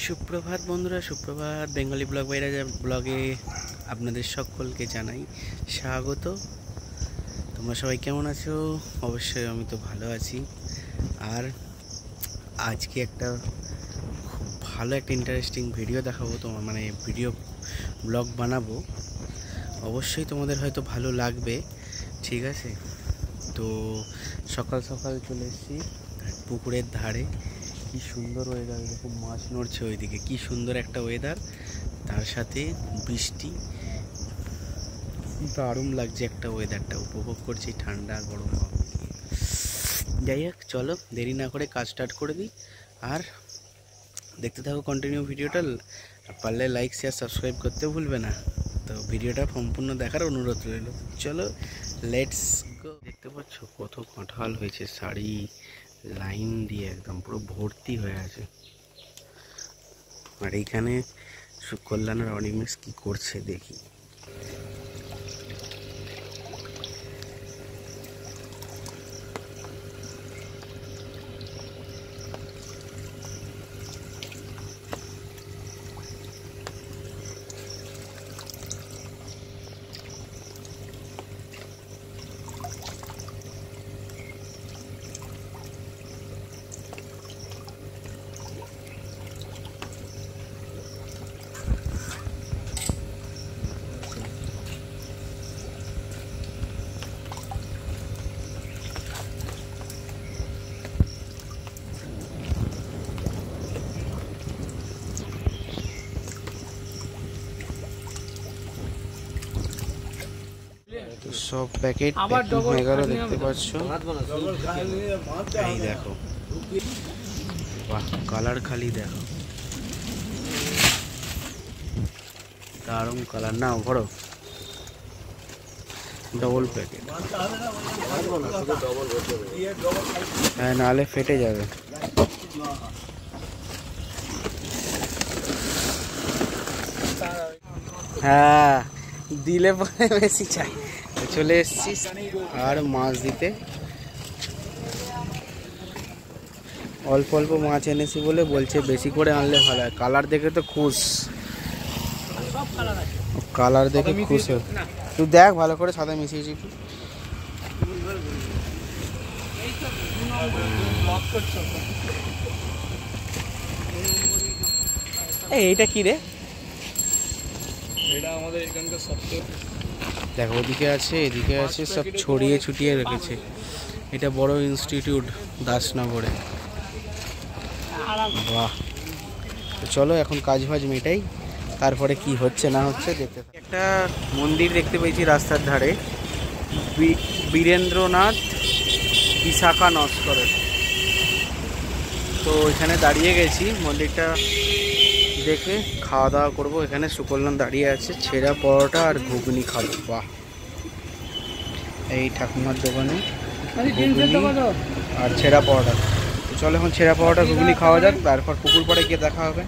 সুপ্রভাত বন্ধুরা, সুপ্রভাত। বেঙ্গলি ব্লগ বাইরা ব্লগে আপনাদের সকলকে জানাই স্বাগত। তোমরা সবাই কেমন আছো? অবশ্যই আমি তো ভালো আছি। আর আজকে একটা খুব ভালো একটা ইন্টারেস্টিং ভিডিও দেখাবো তোমার, মানে ভিডিও ব্লগ বানাবো। অবশ্যই তোমাদের হয়তো ভালো লাগবে, ঠিক আছে? তো সকাল সকাল চলে এসেছি পুকুরের ধারে। কি সুন্দর ওয়েদার, দেখো মাছ নড়ছে ওইদিকে, কি সুন্দর একটা ওয়েদার, তার সাথে বৃষ্টি। দারুণ লাগছে একটা ওয়েদারটা, উপভোগ করছি ঠান্ডা গরম। যাই হোক, চলো দেরি না করে কাজ স্টার্ট করে দিই। আর দেখতে থাকো কন্টিনিউ ভিডিওটা। পারলে লাইক শেয়ার সাবস্ক্রাইব করতে ভুলবে না। তো ভিডিওটা সম্পূর্ণ দেখার অনুরোধ রইল। চলো লেটস গো। দেখতে পাচ্ছ কত কাঁঠাল হয়েছে, শাড়ি লাইন দিয়ে একদম পুরো ভর্তি হয়ে আছে। আর এইখানে সুকল্যাণের অনিমেষ কি করছে দেখি। সব প্যাকেট হয়ে গেল, দেখতে পাচ্ছ। এই দেখো, বাহ, কালার খালি দেখো, দারুণ কালার। না ভরো, ডবল প্যাকেট। হ্যাঁ, নাহলে ফেটে যাবে। হ্যাঁ, দিলে পরে বেশি চাই। চলে এসছি আর মাছ দিতে। অল্প অল্প মাছ এনেছি বলে বলছে বেশি করে আনলে ভালো হয়। কালার দেখে তো খুশ, কালার দেখে খুশ। তুই দেখ ভালো করে, সাদা মিশিয়েছি একটু। এইটা কি রে? এটা আমাদের এখানকার সবচেয়ে, দেখো ওদিকে আছে, এদিকে আছে, সব ছড়িয়ে ছুটিয়ে রেখেছে। এটা বড় ইনস্টিটিউট দাসনগরে। বাহ, চলো এখন কাজ ফাজ মেটাই, তারপরে কি হচ্ছে না হচ্ছে দেখতে। একটা মন্দির দেখতে পেয়েছি রাস্তার ধারে, বীরেন্দ্রনাথ বিশাখা নস্করের। তো এখানে দাঁড়িয়ে গেছি, মন্দিরটা দেখে খাওয়া দাওয়া করবো। এখানে সুকল্যাণ দাঁড়িয়ে আছে, ছেঁড়া পরোটা আর ঘুগনি খাবো। বাহ, এই ঠাকুমার দোকানে ঘুগনি আর ছেঁড়া পরোটা। তো চলো এখন ছেঁড়া পরোটা ঘুগনি খাওয়া যাক, তারপর পুকুর পাড়ে গিয়ে দেখা হবে।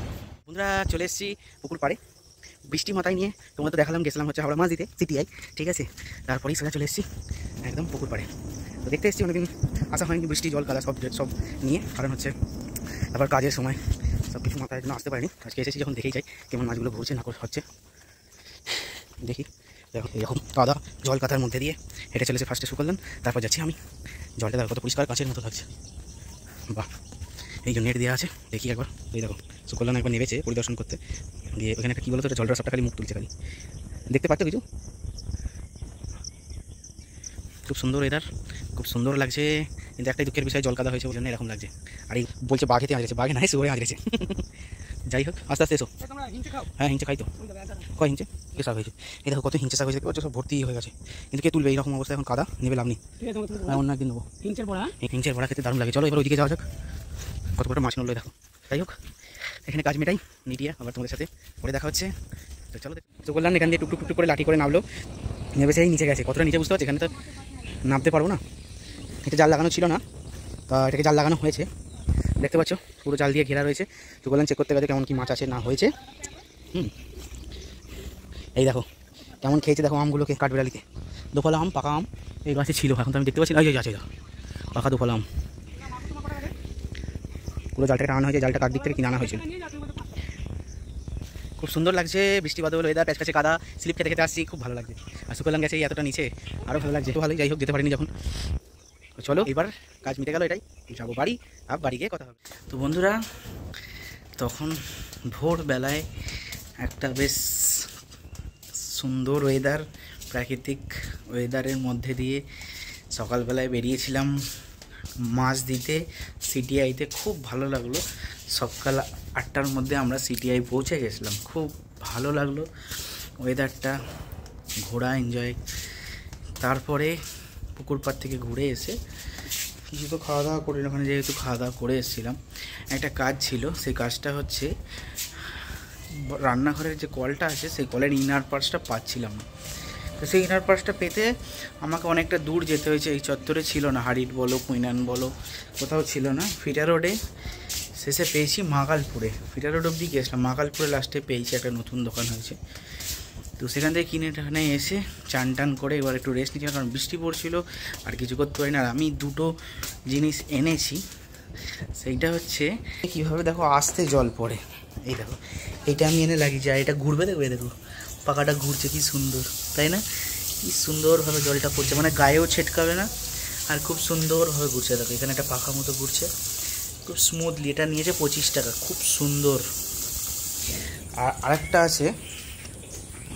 বন্ধুরা চলে এসেছি পুকুর পাড়ে, বৃষ্টি মাথায় নিয়ে। তোমরা তো দেখালাম, গেছিলাম হচ্ছে হাওড়া মাছ দিতে সিটিআই, ঠিক আছে? তারপরেই সোজা চলে এসেছি একদম পুকুর পাড়ে। তো দেখতে এসেছি, অনেকদিন আসা হয়নি, বৃষ্টি জল কাদা সব নিয়ে। কারণ হচ্ছে আবার কাজের সময় সব কিছু মাথায় জন্য আসতে পারিনি। আজকে এসেছি যখন, দেখেই যাই কেমন মাছগুলো ঘুরছে না হচ্ছে। দেখি, দেখো এরকম কাদা জল কাদার মধ্যে দিয়ে হেঁটে চলেছে ফার্স্টে সুকল্যাণ, তারপর যাচ্ছি আমি। জলটা দেখো কত পরিষ্কার, কাঁচের মতো থাকছে। বাহ, এই যে নেট দেওয়া আছে, দেখি একবার। এই দেখো সুকল্যাণ একবার নেমেছে পরিদর্শন করতে গিয়ে। ওখানে একটা কী বলতো, জলটা সবটা খালি মুখ তুলছে খালি, দেখতে পাচ্ছ কিছু? খুব সুন্দর ওয়েদার, খুব সুন্দর লাগছে। কিন্তু একটাই দুঃখের বিষয়, জল কাদা হয়েছে, ওই জন্য এরকম লাগছে। আর এই বলছে বাঘেতে আঁচড়েছে, বাঘে নাই শুয়ে আঁচড়েছে। যাই হোক, আস্তে আস্তে এসো। হ্যাঁ, হিংচে খাই তো। কয় হিংচে কে শাক হয়েছে? এই দেখো কত হিংচে শাক হয়েছে, সব ভর্তি হয়ে গেছে। কিন্তু কে তুলবে এইরকম অবস্থা? এখন কাদা নেবে লাভ নেই, অন্য একদিন নেবো। হিংচের বড়া খেতে দারুণ লাগে। চলো এবার ওইদিকে যাওয়া যাক, কত কটা মাছ নড়লো দেখো। যাই হোক, এখানে কাজ মেটাই মিডিয়া, আবার তোমাদের সাথে পরে দেখা হচ্ছে। তো চলো, সুকল্যাণ এখান দিয়ে টুকটুক করে লাঠি করে নামলো, নেবে সেই নিচে গেছে। কতটা নিচে বুঝতে পারছি, এখানে তো নামতে পারবো না। এটা জাল লাগানো ছিল না, তা এটাকে জাল লাগানো হয়েছে। দেখতে পাচ্ছ পুরো জাল দিয়ে ঘেরা রয়েছে। সুকল্যাণ চেক করতে গেছে কেমন কি মাছ আছে না হয়েছে। এই দেখো কেমন খেয়েছে, দেখো আমগুলোকে, কাঠবেড়ালিতে। দোফলা আম, পাকা আম এই গাছে ছিল, এখন তো আমি দেখতে পাচ্ছি না। ওই আছে পাকা দোফলা আম। পুরো জালটাকে টানানো হয়েছে, জালটা কার দিক থেকে কিনে আনা হয়েছিল। খুব সুন্দর লাগছে, বৃষ্টি বাদল ওয়েদার, প্যাচপ্যাচে কাদা, স্লিপ খেতে খেতে আসছি, খুব ভালো লাগছে। আর সুকলাম গেছে এতটা নিচে, আরও ভালো লাগছে। ভালোই, যাই হোক যেতে পারিনি যখন। তো চলো এবার কাজ মিটে গেল, এটাই যাবো বাড়ি, আর বাড়ি গিয়ে কথা হবে। তো বন্ধুরা তখন ভোরবেলায় একটা বেশ সুন্দর ওয়েদার, প্রাকৃতিক ওয়েদারের মধ্যে দিয়ে সকালবেলায় বেরিয়েছিলাম মাছ দিতে সিটিআইতে। খুব ভালো লাগলো, সকাল 8টার মধ্যে আমরা সিটিআই পৌঁছে গেছিলাম। খুব ভালো লাগলো ওয়েদারটা, ঘোরা এনজয়। তারপরে পুকুর পাড় থেকে ঘুরে এসে কিছু তো খাওয়া দাওয়া করি, ওখানে যেহেতু খাওয়া দাওয়া করে এসেছিলাম, একটা কাজ ছিল। সেই কাজটা হচ্ছে রান্নাঘরের যে কলটা আছে সেই কলের ইনার পার্টসটা পাচ্ছিলাম না। তো সেই ইনার পার্টসটা পেতে আমাকে অনেকটা দূর যেতে হয়েছে। এই চত্বরে ছিল না, হাড়িট বলো কুইনান বলো কোথাও ছিল না। ফিটা রোডে শেষে পেয়েছি মাগালপুরে, ফিটা রোড অবধি গিয়েছিলাম, মাগালপুরে লাস্টে পেয়েছি, একটা নতুন দোকান হয়েছে। তো সেখান থেকে কিনে এখানে এসে চান টান করে এবার একটু রেস্ট নিচ্ছিলাম, কারণ বৃষ্টি পড়ছিল আর কিছু করতে পারি না। আর আমি দুটো জিনিস এনেছি, সেইটা হচ্ছে কীভাবে দেখো আস্তে জল পড়ে, এই দেখো এইটা আমি এনে লাগিয়েছি, আর এটা ঘুরবে, দেখবে দেখো পাকাটা ঘুরছে, কি সুন্দর তাই না? কি সুন্দরভাবে জলটা পড়ছে, মানে গায়েও ছেটকাবে না, আর খুব সুন্দরভাবে ঘুরছে। দেখো এখানে একটা পাখা মতো ঘুরছে খুব স্মুথলি। এটা নিয়েছে 25 টাকা, খুব সুন্দর। আর আরেকটা আছে,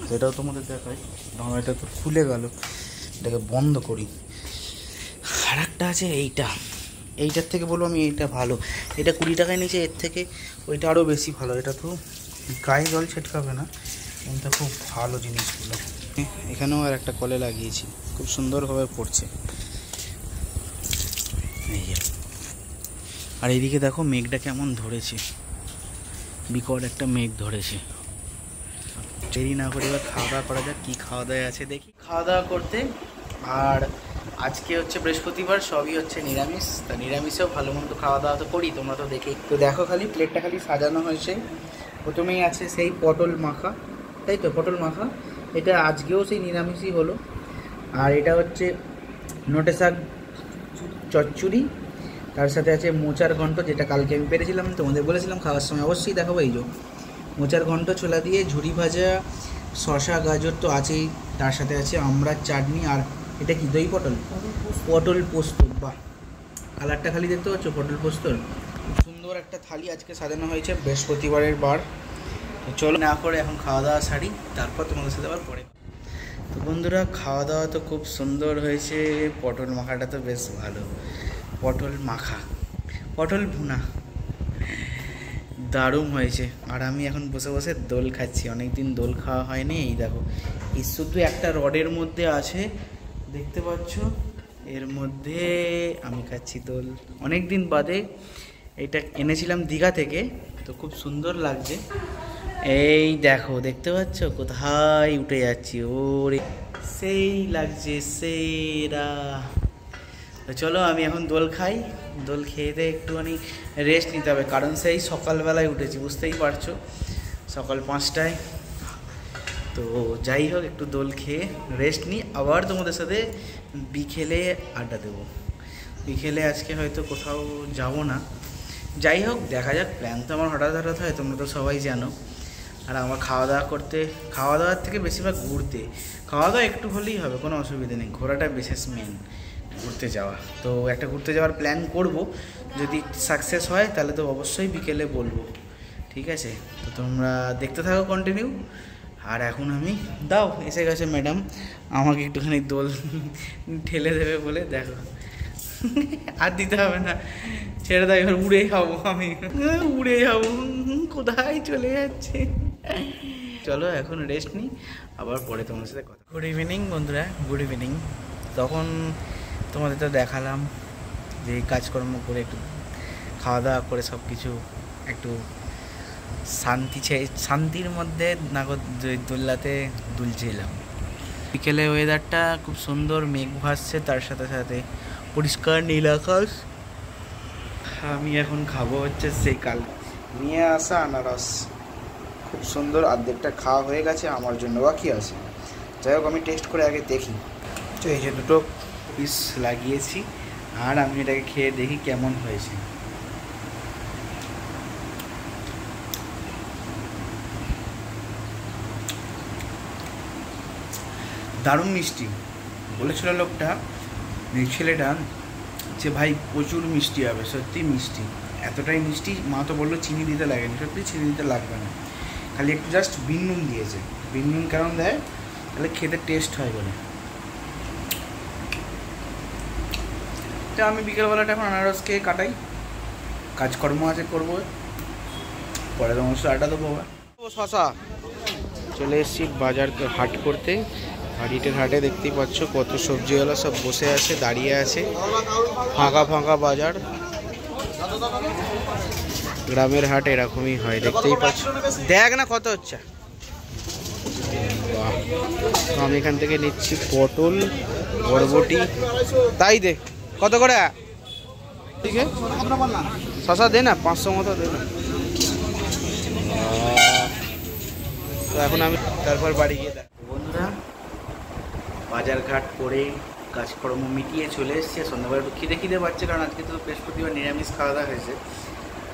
সেটাও তোমাদের দেখাই, এটা তো খুলে গেল, এটাকে বন্ধ করি। আর একটা আছে এইটার থেকে বলবো আমি এইটা ভালো, এটা 20 টাকায় নিচে, এর থেকে ওইটা আরও বেশি ভালো। এটা তো গায়ে জল ছেটকাবে না, কিন্তু খুব ভালো জিনিসগুলো। এখানেও আর একটা কলে লাগিয়েছি, খুব সুন্দরভাবে পড়ছে। এই আর এইদিকে দেখো মেঘটা কেমন ধরেছে, বিকট একটা মেঘ ধরেছে। দেরি না করে এবার খাওয়া দাওয়া করা যাক। কী খাওয়া দাওয়া আছে দেখি, খাওয়া দাওয়া করতে। আর আজকে হচ্ছে বৃহস্পতিবার, সবই হচ্ছে নিরামিষ। তা নিরামিষেও ভালো মন্দ খাওয়া দাওয়া তো করি, তোমরা তো দেখেই। তো দেখো খালি প্লেটটা খালি সাজানো হয়েছে। প্রথমেই আছে সেই পটল মাখা, তাই তো পটল মাখা, এটা আজকেও সেই নিরামিষই হলো। আর এটা হচ্ছে নোটে শাক চচ্চড়ি, তার সাথে আছে মোচার ঘন্ট, যেটা কালকে আমি পেরেছিলাম, তোমাদের বলেছিলাম খাওয়ার সময় অবশ্যই দেখাবো। এই যে মোচার ঘন্ট ছোলা দিয়ে, ঝুরি ভাজা, শশা গাজর তো আছেই, তার সাথে আছে আমড়ার চাটনি। আর এটা কি দই পটল, পটল পোস্ত, বাহ কালারটা খালি দেখতে পাচ্ছ, পটল পোস্তর খুব সুন্দর একটা থালি আজকে সাজানো হয়েছে বৃহস্পতিবারের বার। চলো না করে এখন খাওয়া দাওয়া সারি, তারপর তোমাদের সাথে আবার পরে। তো বন্ধুরা খাওয়া দাওয়া তো খুব সুন্দর হয়েছে, পটল মাখাটা তো বেশ ভালো, পটল মাখা, পটল ভুনা দারুণ হয়েছে। আর আমি এখন বসে বসে দোল খাচ্ছি, অনেকদিন দোল খাওয়া হয়নি। এই দেখো এই শুধু একটা রডের মধ্যে আছে, দেখতে পাচ্ছ, এর মধ্যে আমি খাচ্ছি দোল। অনেক দিন বাদে এটা এনেছিলাম দীঘা থেকে, তো খুব সুন্দর লাগছে। এই দেখো দেখতে পাচ্ছ কোথায় উঠে যাচ্ছি, ওরে সেই লাগছে সেরা। তো চলো আমি এখন দোল খাই, দোল খেয়ে দিয়ে একটুখানি রেস্ট নিতে হবে, কারণ সেই সকালবেলায় উঠেছি, বুঝতেই পারছো, সকাল 5টায়। তো যাই হোক একটু দোল খেয়ে রেস্ট নিই, আবার তোমাদের সাথে বিকেলে আড্ডা দেবো। বিকেলে আজকে হয়তো কোথাও যাব না, যাই হোক দেখা যাক, প্ল্যান তো আমার হঠাৎ হঠাৎ হয়, তোমরা তো সবাই জানো। আর আমার খাওয়া দাওয়া করতে, খাওয়া দাওয়ার থেকে বেশিরভাগ ঘুরতে, খাওয়া দাওয়া একটু হলেই হবে, কোনো অসুবিধা নেই, ঘোরাটা বিশেষ মেন, ঘুরতে যাওয়া। তো একটা ঘুরতে যাওয়ার প্ল্যান করব, যদি সাকসেস হয় তাহলে তো অবশ্যই বিকেলে বলবো, ঠিক আছে? তো তোমরা দেখতে থাকো কন্টিনিউ। আর এখন আমি দাও এসে গেছে ম্যাডাম, আমাকে একটুখানি দোল ঠেলে দেবে বলে, দেখো আর দিতে হবে না, ছেড়ে দাও, এবার উড়ে যাবো আমি, উড়ে যাবো, কোথায় চলে যাচ্ছে। চলো এখন রেস্ট নিই, আবার পরে তোমার সাথে কথা। গুড ইভিনিং বন্ধুরা, গুড ইভিনিং। তখন তোমাদের তো দেখালাম যে কাজকর্ম করে একটু খাওয়া দাওয়া করে সব কিছু একটু শান্তির মধ্যে দোল্লাতে দুলছিলাম। বিকেলে ওয়েদারটা খুব সুন্দর, মেঘ ভাসছে, তার সাথে সাথে পরিষ্কার নীল আকাশ। আমি এখন খাবো হচ্ছে সেই কাল নিয়ে আসা আনারস, খুব সুন্দর, অর্ধেকটা খাওয়া হয়ে গেছে, আমার জন্য বাকি আছে। যাই হোক আমি টেস্ট করে আগে দেখি। তো এই যে দুটো পিস লাগিয়েছি, আর আমি এটাকে খেয়ে দেখি কেমন হয়েছে। দারুণ মিষ্টি। বলেছিল লোকটা, এই ছেলেটা, যে ভাই প্রচুর মিষ্টি হবে, সত্যি মিষ্টি, এতটাই মিষ্টি। মা তো বললো চিনি দিতে লাগেনি, সত্যি চিনি দিতে লাগবে না, খালি একটু জাস্ট বিন নুন দিয়েছে। বিন নুন কারণ দেয়, তাহলে খেতে টেস্ট হয় বলে। তো আমি বিকেলবেলাটা এখন আনারস খেয়ে কাটাই, কাজকর্ম আছে করবো, পরে তোমার আড্ডা দেবো। শশা চলে এসেছি বাজার হাট করতে। হাড়িটের হাটে দেখতেই পাচ্ছ কত সবজিওয়ালা সব বসে আছে, দাঁড়িয়ে আছে, ফাঁকা ফাঁকা বাজার। গ্রামের হাট এরকমই হয়, দেখতেই পাচ্ছ। দেখ না কত হচ্ছে। বাহ, আমি এখান থেকে নিচ্ছি পটল, বরবটি। তাই দে, কত করে? ঠিক আছে, শশা দে না, 500 মতো দে না। তো এখন আমি তারপর বাড়ি গিয়ে দেখ। বন্ধুরা, বাজার ঘাট করে কাজকর্ম মিটিয়ে চলে এসছে। সন্ধ্যাবেলা একটু খিদে পাচ্ছে, কারণ আজকে তো বৃহস্পতিবার নিরামিষ খাওয়া দাওয়া হয়েছে।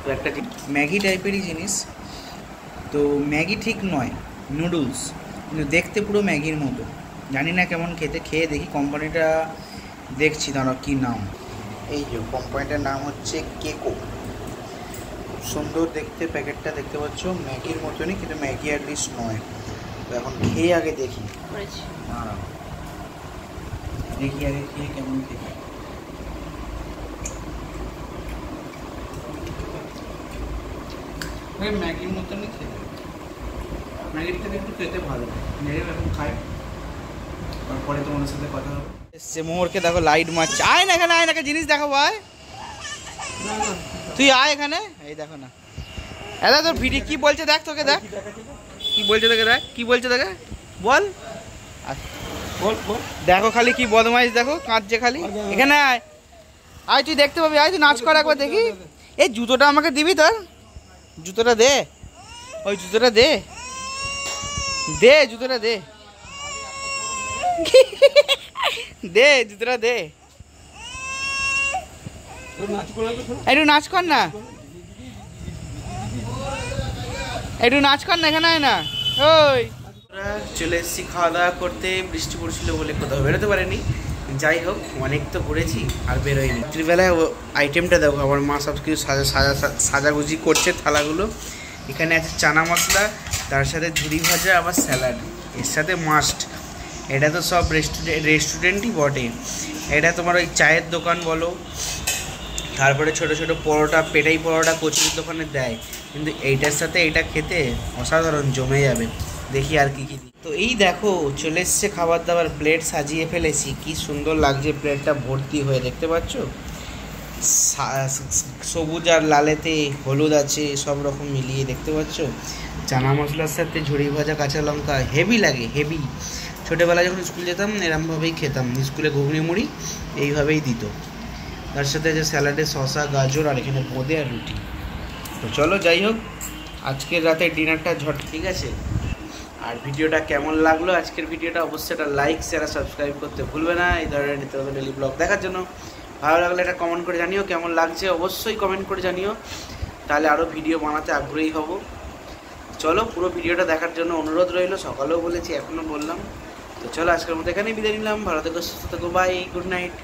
তো একটা ম্যাগি টাইপেরই জিনিস, তো ম্যাগি ঠিক নয়, নুডলস, কিন্তু দেখতে পুরো ম্যাগির মতো। জানি না কেমন খেতে, খেয়ে দেখি। কোম্পানিটা দেখছি, দাঁড়া কী নাম। এই যে কোম্পানিটার নাম হচ্ছে কেকো। খুব সুন্দর দেখতে, প্যাকেটটা দেখতে পাচ্ছ, ম্যাগির মতনই, কিন্তু ম্যাগি অ্যাটলিস্ট নয়। তো এখন খেয়ে আগে দেখি, দেখি আগে খেয়ে কেমন খেতে। ম্যাগির মতনই খেতে, ম্যাগির থেকে একটু খেতে ভালো। ম্যাগি এখন খাই, তারপরে তোমাদের সাথে কথা হবে। এসছে মোহরকে দেখো লাইট মারছে। আয় না এখানে, আয় না, জিনিস দেখাবো, আয় তুই আয় এখানে। এই দেখো না, দাদা তোর ভিডিও কি বলছে দেখ, তোকে দেখ কি বলছে, তোকে দেখ কি বলছে, দেখে বল। দেখো খালি কি বদমাইশ, দেখো কাঁদছে খালি। এখানে আয়, আয় তুই দেখতে পাবি, আয় তুই নাচ কর একবার দেখি। এই জুতোটা আমাকে দিবি, তোর জুতোটা দে, ওই জুতোটা দে, দে জুতোটা দে, দে জুতোটা দে, একটু নাচ কর না, একটু নাচ কর না, এখানে আয় না। ওই চলে এসেছি খাওয়া দাওয়া করতে। বৃষ্টি পড়ছিল বলে কোথাও বেরোতে পারেনি। যাই হোক, অনেক তো ঘুরেছি, আর বেরোয়নি। রাত্রিবেলায় আইটেমটা দেখো, আমার মা সব কিছু সাজাগুজি করছে থালাগুলো। এখানে আছে চানা মশলা, তার সাথে ঝুড়ি ভাজা, আবার স্যালাড, এর সাথে মাস্ট। এটা তো সব রেস্টুরেন্টই বটে। এটা তোমার ওই চায়ের দোকান বলো, তারপরে ছোট ছোট পরোটা, পেটাই পরোটা কচুরির দোকানে দেয়, কিন্তু এইটার সাথে এইটা খেতে অসাধারণ জমে যাবে। দেখি আর কি কি দিই। তো এই দেখো চলে এসছে খাবার দাবার, প্লেট সাজিয়ে ফেলেছি। কি সুন্দর লাগছে প্লেটটা ভর্তি হয়ে, দেখতে পাচ্ছ, সবুজ আর লালেতে হলুদ আছে, সব রকম মিলিয়ে দেখতে পাচ্ছ। চানা মশলার সাথে ঝুড়ি ভাজা, কাঁচা লঙ্কা, হেভি লাগে, হেভি। ছোটোবেলায় যখন স্কুল যেতাম এরমভাবেই খেতাম, স্কুলে ঘুগনি মুড়ি এইভাবেই দিত। তার সাথে আছে স্যালাডে শসা, গাজর, আর এখানে বোঁদে আর রুটি। তো চলো, যাই হোক, আজকের রাতে ডিনারটা ঝট। ঠিক আছে, আর ভিডিওটা কেমন লাগলো, আজকের ভিডিওটা অবশ্যই একটা লাইক, শেয়ার আর সাবস্ক্রাইব করতে ভুলবে না। এই ধরনের নিত্য নতুন ডেলি ব্লগ দেখার জন্য ভালো লাগলে একটা কমেন্ট করে জানিও, কেমন লাগছে অবশ্যই কমেন্ট করে জানিও, তাহলে আরও ভিডিও বানাতে আগ্রহী হব। চলো, পুরো ভিডিওটা দেখার জন্য অনুরোধ রইল, সকালেও বলেছি, এখনও বললাম। তো চলো, আজকের মতো এখানেই বিদায় নিলাম। ভালো থেকো, সুস্থ থেকো, বাই, গুড নাইট।